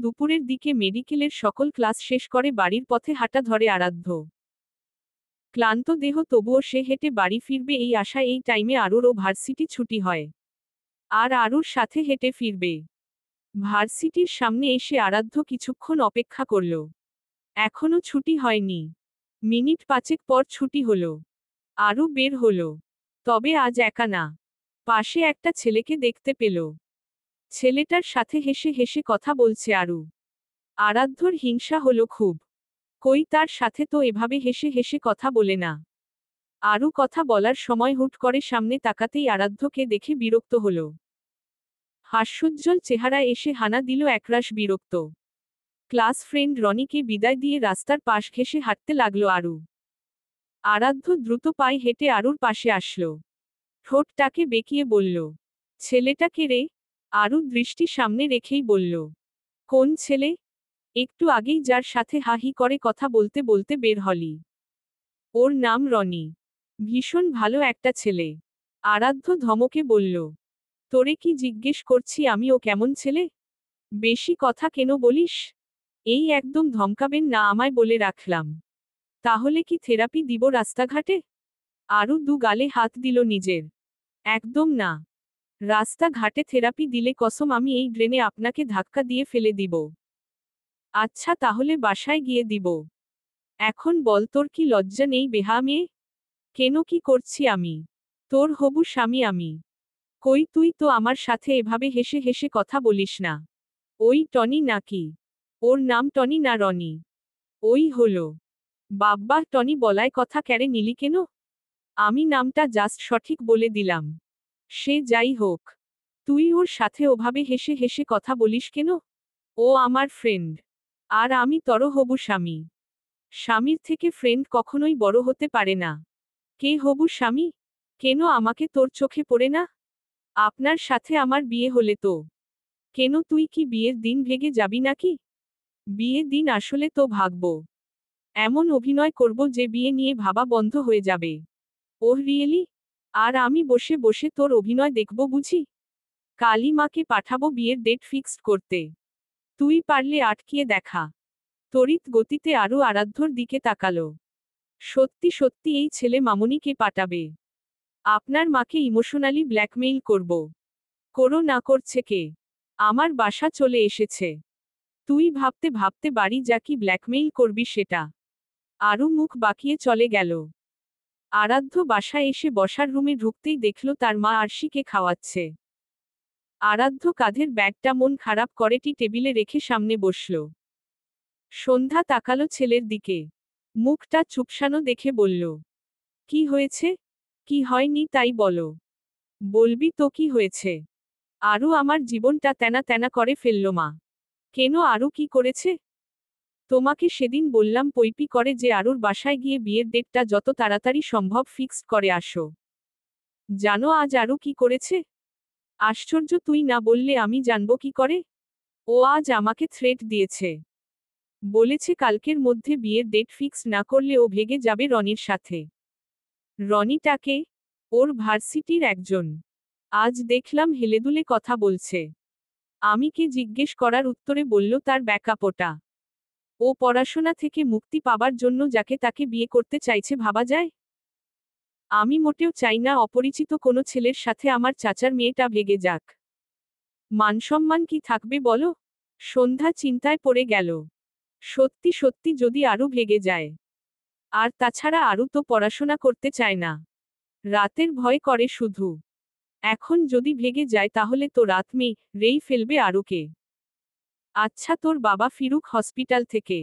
দুপুরের দিকে মেডিকেলের সকল ক্লাস শেষ করে বাড়ির পথে হাঁটা ধরে আরাধ্য। ক্লান্ত দেহ তবুও সে হেঁটে বাড়ি ফিরবে এই আশায় এই টাইমে আরুরও ভার্সিটি ছুটি হয়। আর আরুর সাথে হেঁটে ফিরবে। ভার্সিটির সামনে এসে আরাধ্য কিছুক্ষণ অপেক্ষা করল। এখনো ছুটি হয়নি। মিনিট 5 পর ছুটি হলো। আরু বের হলো। তবে আজ একা না। পাশে একটা ছেলেকে দেখতে পেল। ছেলেটার সাথে হেসে হেসে কথা বলছে আরু। আরাধ্যর হিংসা হলো খুব। কই তার সাথে তো এভাবে হেসে হেসে কথা বলে না। আরু কথা বলার সময় হুট করে সামনে তাকাতেই আরাধ্যকে দেখে বিরক্ত হল। হাস্যোজ্জ্বল চেহারা এসে হানা দিল একরাশ বিরক্ত। ক্লাস ফ্রেন্ড রনিকে বিদায় দিয়ে রাস্তার পাশ ঘেঁষে হাঁটতে লাগলো আরু। আরাধ্য দ্রুত পায়ে হেঁটে আরুর পাশে আসলো। ঠোঁটটাকে বেঁকিয়ে বলল, ছেলেটা কে রে? আরু দৃষ্টি সামনে রেখেই বলল, কোন ছেলে? একটু আগেই যার সাথে হাহি করে কথা বলতে বলতে বের হলি। ওর নাম রনি। ভীষণ ভালো একটা ছেলে। আরাধ্য ধমকে বলল, তোরে কি জিজ্ঞেস করছি আমি ও কেমন ছেলে? বেশি কথা কেন বলিস? এই একদম ধমকাবেন না আমায় বলে রাখলাম। তাহলে কি থেরাপি দিব রাস্তাঘাটে? আরু দু গালে হাত দিল নিজের। একদম না। রাস্তাঘাটে থেরাপি দিলে কসম আমি এই ড্রেনে আপনাকে ধাক্কা দিয়ে ফেলে দিব। আচ্ছা তাহলে বাসায় গিয়ে দিব। এখন বল তোর কি লজ্জা নেই বেহা মেয়ে? কেন কি করছি আমি? তোর হবু স্বামী আমি। কই তুই তো আমার সাথে এভাবে হেসে হেসে কথা বলিস না। ওই টনি নাকি? ওর নাম টনি না রনি? ওই হলো। বাব্বা টনি বলায় কথা ক্যারে নিলি কেন? আমি নামটা জাস্ট সঠিক বলে দিলাম। সে যাই হোক। তুই ওর সাথে ওভাবে হেসে হেসে কথা বলিস কেন? ও আমার ফ্রেন্ড। আর আমি তর হবু স্বামী। স্বামীর থেকে ফ্রেন্ড কখনোই বড় হতে পারে না। কে হবু স্বামী? কেন আমাকে তোর চোখে পড়ে না? আপনার সাথে আমার বিয়ে হলে তো। কেন তুই কি বিয়ের দিন ভেগে যাবি নাকি? বিয়ে দিন আসলে তো ভাগব। এমন অভিনয় করব যে বিয়ে নিয়ে ভাবা বন্ধ হয়ে যাবে। Oh really? আর আমি বসে বসে তোর অভিনয় দেখব বুঝি? কালই মাকে পাঠাবো বিয়ের ডেট ফিক্সড করতে। তুই পারলে আটকিয়ে দেখা। তড়িৎ গতিতে আরও আরাধ্যর দিকে তাকালো। সত্যি সত্যি এই ছেলে মামুনিকে পাঠাবে। আপনার মাকে ইমোশনালি ব্ল্যাকমেইল করব। করো না করছে কে? আমার বাসা চলে এসেছে। তুই ভাবতে ভাবতে বাড়ি যা কি ব্ল্যাকমেইল করবি সেটা। আরও মুখ বাঁকিয়ে চলে গেল। আরাধ্য বাসায় এসে বসার রুমে ঢুকতেই দেখল তার মা আরশিকে খাওয়াচ্ছে। আরাধ্য কাঁধের ব্যাগটা মন খারাপ করে টেবিলে রেখে সামনে বসল। সন্ধ্যা তাকালো ছেলের দিকে। মুখটা চুপসানো দেখে বলল, কি হয়েছে? কি হয়নি তাই বলো। বলবি তো কি হয়েছে? আরও আমার জীবনটা তেনা তেনা করে ফেলল মা। কেন আরও কি করেছে? তোমাকে সেদিন বললাম পৈপি করে যে আরুর বাসায় গিয়ে বিয়ের ডেটটা যত তাড়াতাড়ি সম্ভব ফিক্সড করে আসো। জানো আজ আরু কি করেছে? আশ্চর্য, তুই না বললে আমি জানবো কি করে? ও আজ আমাকে থ্রেট দিয়েছে। বলেছে কালকের মধ্যে বিয়ের ডেট ফিক্সড না করলে ও ভেগে যাবে রনির সাথে। রনিটাকে? ওর ভার্সিটির একজন। আজ দেখলাম হেলেদুলে কথা বলছে। আমি কে জিজ্ঞেস করার উত্তরে বলল তার ব্যাকআপ ওটা। ও পড়াশোনা থেকে মুক্তি পাবার জন্য যাকে তাকে বিয়ে করতে চাইছে ভাবা যায়? আমি মোটেও চাই না অপরিচিত কোনো ছেলের সাথে আমার চাচার মেয়েটা ভেগে যাক। মানসম্মান কি থাকবে বলো? সন্ধ্যা চিন্তায় পড়ে গেল। সত্যি সত্যি যদি আরও ভেগে যায়। আর তাছাড়া আরও তো পড়াশোনা করতে চায় না। রাতের ভয় করে শুধু। এখন যদি ভেগে যায় তাহলে তো রাত রেই ফেলবে আরুকে। আচ্ছা তোর বাবা ফিরুক হসপিটাল থেকে।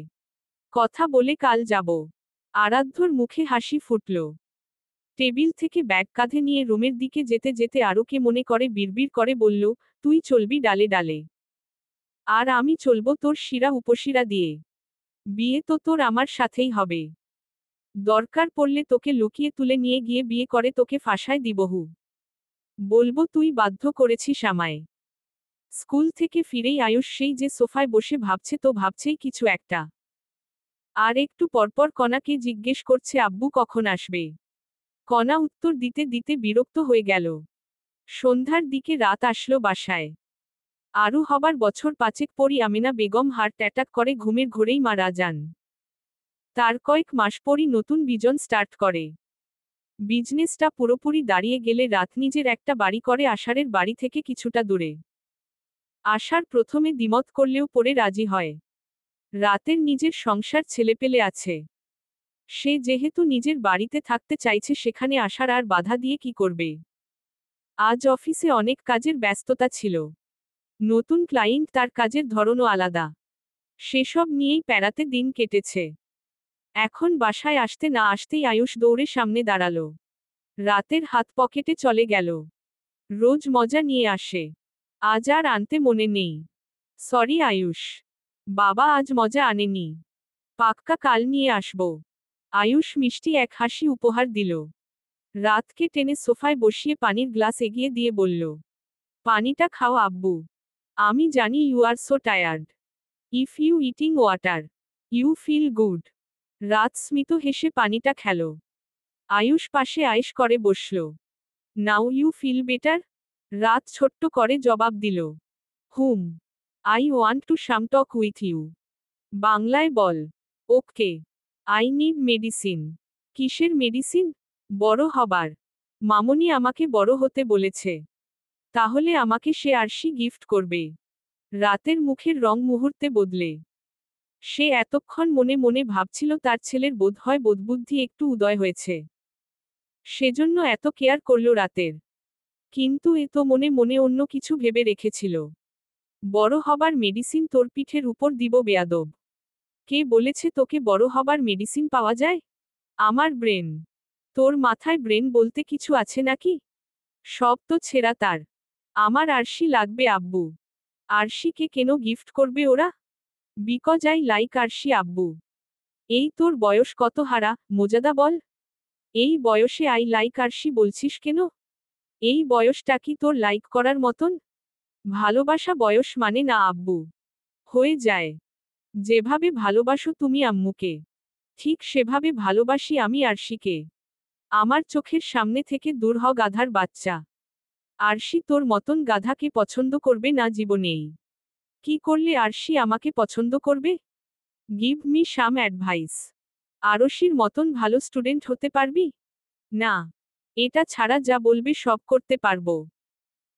কথা বলে কাল যাব। আরাধ্যর মুখে হাসি ফুটল। টেবিল থেকে ব্যাগ কাঁধে নিয়ে রুমের দিকে যেতে যেতে আরুকে মনে করে বিড়বিড় করে বলল, তুই চলবি ডালে ডালে। আর আমি চলবো তোর শিরা উপশিরা দিয়ে। বিয়ে তো তোর আমার সাথেই হবে। দরকার পড়লে তোকে লুকিয়ে তুলে নিয়ে গিয়ে বিয়ে করে তোকে ফাঁসায় দিবহু। বলবো তুই বাধ্য করেছিস আমায়। স্কুল থেকে ফিরেই আয়ুষ সেই যে সোফায় বসে ভাবছে তো ভাবছেই কিছু একটা। আর একটু পরপর কণাকে জিজ্ঞেস করছে আব্বু কখন আসবে। কণা উত্তর দিতে দিতে বিরক্ত হয়ে গেল। সন্ধ্যার দিকে রাত আসলো বাসায়। আরু হবার বছর 5 পরই আমেনা বেগম হার্ট অ্যাটাক করে ঘুমের ঘোরেই মারা যান। তার কয়েক মাস পরই নতুন বিজন স্টার্ট করে। বিজনেসটা পুরোপুরি দাঁড়িয়ে গেলে রাত নিজের একটা বাড়ি করে আষাঢ়ের বাড়ি থেকে কিছুটা দূরে। আষাঢ় প্রথমে দ্বিমত করলেও পরে রাজি হয়। রাতের নিজের সংসার ছেলেপেলে আছে। সে যেহেতু নিজের বাড়িতে থাকতে চাইছে সেখানে আষাঢ় আর বাধা দিয়ে কি করবে। আজ অফিসে অনেক কাজের ব্যস্ততা ছিল। নতুন ক্লায়েন্ট, তার কাজের ধরনও আলাদা। সেসব নিয়েই প্যারাতে দিন কেটেছে। এখন বাসায় আসতে না আসতেই আয়ুষ দৌড়ে সামনে দাঁড়ালো। রাতের হাত পকেটে চলে গেল। রোজ মজা নিয়ে আসে, আজ আর আনতে মনে নেই। সরি আয়ুষ, বাবা আজ মজা আনেনি। পাক্কা কাল নিয়ে আসবো। আয়ুষ মিষ্টি এক হাসি উপহার দিল। রাতকে টেনে সোফায় বসিয়ে পানির গ্লাস এগিয়ে দিয়ে বলল, পানিটা খাও আব্বু। আমি জানি you are so tired. If you eating water, you feel good. রাত স্মিত হেসে পানিটা খেল। আয়ুষ পাশে আয়েশ করে বসল। Now you feel better? রাত ছোট্ট করে জবাব দিল, hmm. I want to some talk with you. বাংলায় বল, ওকে। I need medicine. কিসের মেডিসিন? বড় হবার। মামনি আমাকে বড় হতে বলেছে। তাহলে আমাকে সে আরশি গিফট করবে। রাতের মুখের রং মুহূর্তে বদলে। সে এতক্ষণ মনে মনে ভাবছিল তার ছেলের বোধহয় বোধবুদ্ধি একটু উদয় হয়েছে, সেজন্য এত কেয়ার করল রাতের। কিন্তু এ তো মনে মনে অন্য কিছু ভেবে রেখেছিল। বড় হবার মেডিসিন তোর পিঠের উপর দিব বেয়াদব। কে বলেছে তোকে বড় হবার মেডিসিন পাওয়া যায়? আমার ব্রেন। তোর মাথায় ব্রেন বলতে কিছু আছে নাকি? সব তো ছেঁড়া তার। আমার আরশি লাগবে আব্বু। আরশিকে কেন গিফট করবে ওরা? বিকজ আই লাইক আরশি আব্বু। এই তোর বয়স কত হারা, মজাদা বল? এই বয়সে আই লাইক আরশি বলছিস কেন? এই বয়সটা কি তোর লাইক করার মতন? ভালোবাসা বয়স মানে না আব্বু। হয়ে যায়। যেভাবে ভালোবাসো তুমি আম্মুকে, ঠিক সেভাবে ভালোবাসি আমি আরশিকে। আমার চোখের সামনে থেকে দূর হ গাধার বাচ্চা। আরশি তোর মতন গাধাকে পছন্দ করবে না জীবনেই। কি করলে আরশি আমাকে পছন্দ করবে? Give me some advice. আরশির মতন ভালো স্টুডেন্ট হতে পারবি? না। এটা ছাড়া যা বলবে সব করতে পারবো।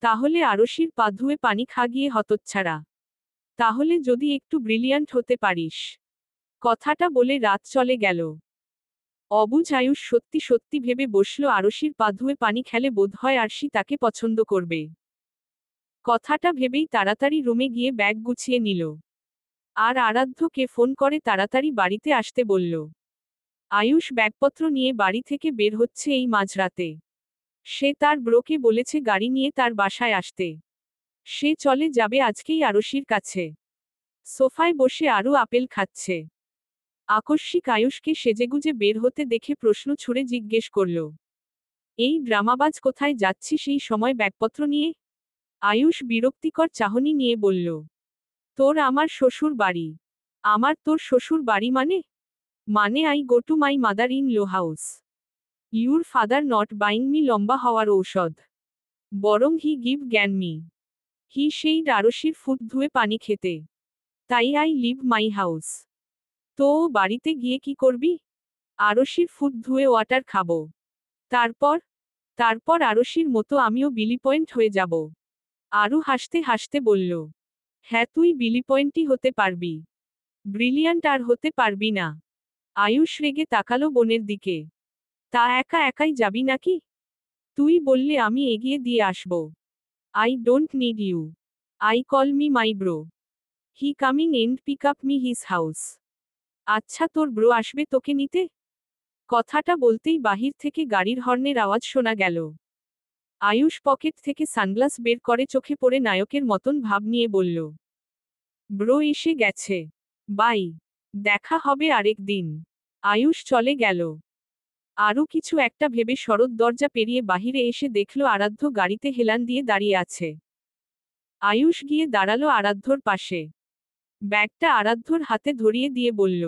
তাহলে আরশির পা ধুয়ে পানি খা গিয়ে হতচ্ছাড়া। তাহলে যদি একটু ব্রিলিয়ান্ট হতে পারিস। কথাটা বলে রাত চলে গেল। অবুঝ আয়ুষ সত্যি সত্যি ভেবে বসল আরশির পা ধুয়ে পানি খেলে বোধহয় আরশি তাকে পছন্দ করবে। কথাটা ভেবেই তাড়াতাড়ি রুমে গিয়ে ব্যাগ গুছিয়ে নিল। আর আরাধ্যকে ফোন করে তাড়াতাড়ি বাড়িতে আসতে বলল। আয়ুষ ব্যাগপত্র নিয়ে বাড়ি থেকে বের হচ্ছে এই মাঝরাতে। সে তার ব্রোকে বলেছে গাড়ি নিয়ে তার বাসায় আসতে। সে চলে যাবে আজকেই আরশির কাছে। সোফায় বসে আরও আপেল খাচ্ছে। আকস্মিক আয়ুষকে সেজেগুজে বের হতে দেখে প্রশ্ন ছুড়ে জিজ্ঞেস করল, এই ড্রামাবাজ কোথায় যাচ্ছি সেই সময় ব্যাগপত্র নিয়ে? আয়ুষ বিরক্তিকর চাহনি নিয়ে বলল, তোর আমার শ্বশুর বাড়ি। আমার তোর শ্বশুর বাড়ি মানে? মানে I go to my mother in law house. Your father not buying me লম্বা হওয়ার ঔষধ, বরং হি গিভ জ্ঞান মি। হি সেই আরশির ফুট ধুয়ে পানি খেতে। তাই আই লিভ মাই হাউস। তো বাড়িতে গিয়ে কি করবি? আরশির ফুট ধুয়ে ওয়াটার খাবো। তারপর? তারপর আরশির মতো আমিও বিলি পয়েন্ট হয়ে যাব। আরু হাসতে হাসতে বলল, হ্যাঁ তুই বিলি পয়েন্টই হতে পারবি, ব্রিলিয়ান্ট আর হতে পারবি না। আয়ুষ রেগে তাকালো বোনের দিকে। তা একা একাই যাবি নাকি? তুই বললে আমি এগিয়ে দিয়ে আসব। I don't need you. I call me my bro. He coming and pick up me his house. আচ্ছা তোর ব্রো আসবে তোকে নিতে? কথাটা বলতেই বাহির থেকে গাড়ির হর্নের আওয়াজ শোনা গেল। আয়ুষ পকেট থেকে সানগ্লাস বের করে চোখে পড়ে নায়কের মতন ভাব নিয়ে বলল, ব্রো এসে গেছে। বাই। দেখা হবে আরেক দিন। আয়ুষ চলে গেল। আরও কিছু একটা ভেবে শরৎ দরজা পেরিয়ে বাহিরে এসে দেখল আরাধ্য গাড়িতে হেলান দিয়ে দাঁড়িয়ে আছে। আয়ুষ গিয়ে দাঁড়ালো আরাধ্যর পাশে। ব্যাগটা আরাধ্যর হাতে ধরিয়ে দিয়ে বলল,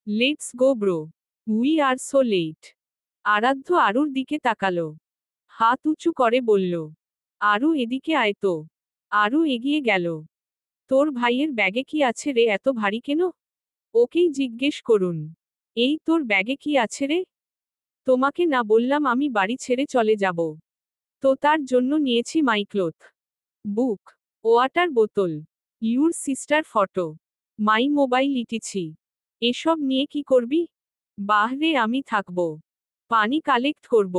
let's go bro. We are so late. Aradhya আরুর দিকে তাকালো। হাত উঁচু করে বলল, আরু এদিকে আয় তো। আরও এগিয়ে গেল। তোর ভাইয়ের ব্যাগে কি আছে রে, এত ভারী কেন? ওকেই জিজ্ঞেস করুন। এই তোর ব্যাগে কি আছে রে? তোমাকে না বললাম আমি বাড়ি ছেড়ে চলে যাব? তো তার জন্য নিয়েছি মাই ক্লোথ, বুক, ওয়াটার বোতল, your sister photo, my mobile ইটিছি। এসব নিয়ে কি করবি? বাহরে আমি থাকব, পানি কালেক্ট করব।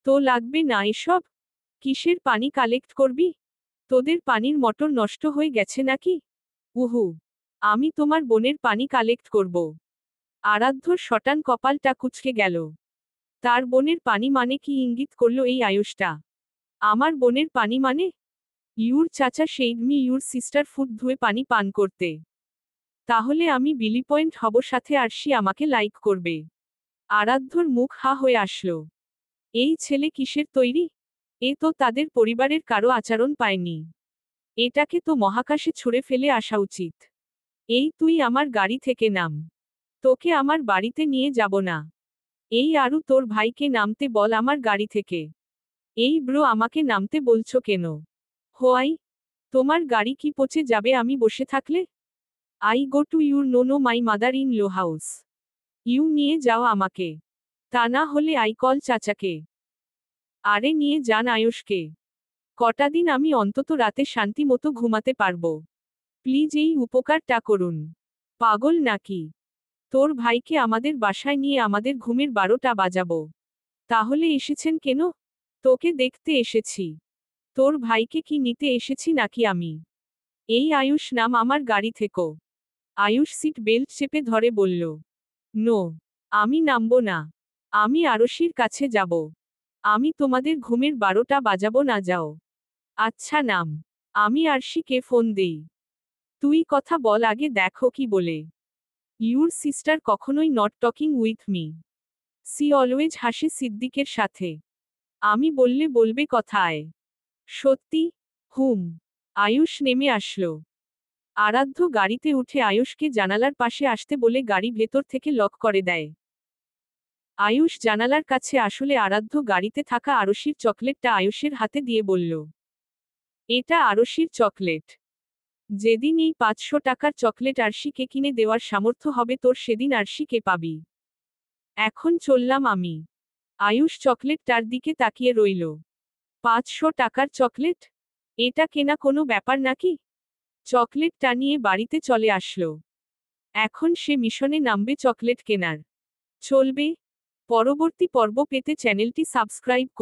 তো লাগবে না এসব? কিসের পানি কালেক্ট করবি? তোদের পানির মোটর নষ্ট হয়ে গেছে নাকি? উহু, আমি তোমার বোনের পানি কালেক্ট করব। আরাধ্যর শটান কপালটা কুঁচকে গেল। তার বোনের পানি মানে কি ইঙ্গিত করল এই আয়ুষটা? আমার বোনের পানি মানে? ইউর চাচা said me your sister food ধুয়ে পানি পান করতে। তাহলে আমি বিলি পয়েন্ট হব, সাথে আরশি আমাকে লাইক করবে। আরাধ্যর মুখ হা হয়ে আসলো। এই ছেলে কিসের তৈরি? এ তো তাদের পরিবারের কারো আচরণ পায়নি। এটাকে তো মহাকাশে ছুঁড়ে ফেলে আসা উচিত। এই তুই আমার গাড়ি থেকে নাম। তোকে আমার বাড়িতে নিয়ে যাব না। এই আরু তোর ভাইকে নামতে বল আমার গাড়ি থেকে। এই ব্রো আমাকে নামতে বলছো কেন? হোয়াই? তোমার গাড়ি কি পচে যাবে আমি বসে থাকলে? I go to your know my mother in law house. You নিয়ে যাও আমাকে। তা না হলে আই কল চাচাকে। আরে নিয়ে যান আয়ুষকে। কটা দিন আমি অন্তত রাতে শান্তি মতো ঘুমাতে পারবো। প্লিজ এই উপকারটা করুন। পাগল নাকি? তোর ভাইকে আমাদের বাসায় নিয়ে আমাদের ঘুমের 12টা বাজাবো। তাহলে এসেছেন কেন? তোকে দেখতে এসেছি। তোর ভাইকে কি নিতে এসেছি নাকি আমি? এই আয়ুষ নাম আমার গাড়ি থেকো। আয়ুষ সিট বেল্ট চেপে ধরে বলল, নো, আমি নামবো না। আমি আরশির কাছে যাব। আমি তোমাদের ঘুমের 12টা বাজাবো না, যাও। আচ্ছা নাম। আমি আরশিকে ফোন দেই। তুই কথা বল আগে, দেখো কি বলে। ইউর সিস্টার কখনোই not talking with me. She always হাসে সিদ্দিকের সাথে। আমি বললে বলবে কথায়। সত্যি? হুম। আয়ুষ নেমে আসলো। আরাধ্য গাড়িতে উঠে আয়ুষকে জানালার পাশে আসতে বলে গাড়ি ভেতর থেকে লক করে দেয়। আয়ুষ জানালার কাছে আসলে আরাধ্য গাড়িতে থাকা আরশির চকলেটটা আয়ুষের হাতে দিয়ে বলল, এটা আরশির চকলেট। যেদিন এই 500 টাকার চকলেট আরশিকে কিনে দেওয়ার সামর্থ্য হবে তোর, সেদিন আরশিকে পাবি। এখন চললাম আমি। আয়ুষ চকলেটটার দিকে তাকিয়ে রইল। 500 টাকার চকলেট? এটা কেনা কোনো ব্যাপার নাকি? চকলেটটা নিয়ে বাড়িতে চলে আসলো। এখন সে মিশনে নামবে চকলেট কেনার। চলবে। পরবর্তী পর্ব পেতে চ্যানেলটি সাবস্ক্রাইব করুন।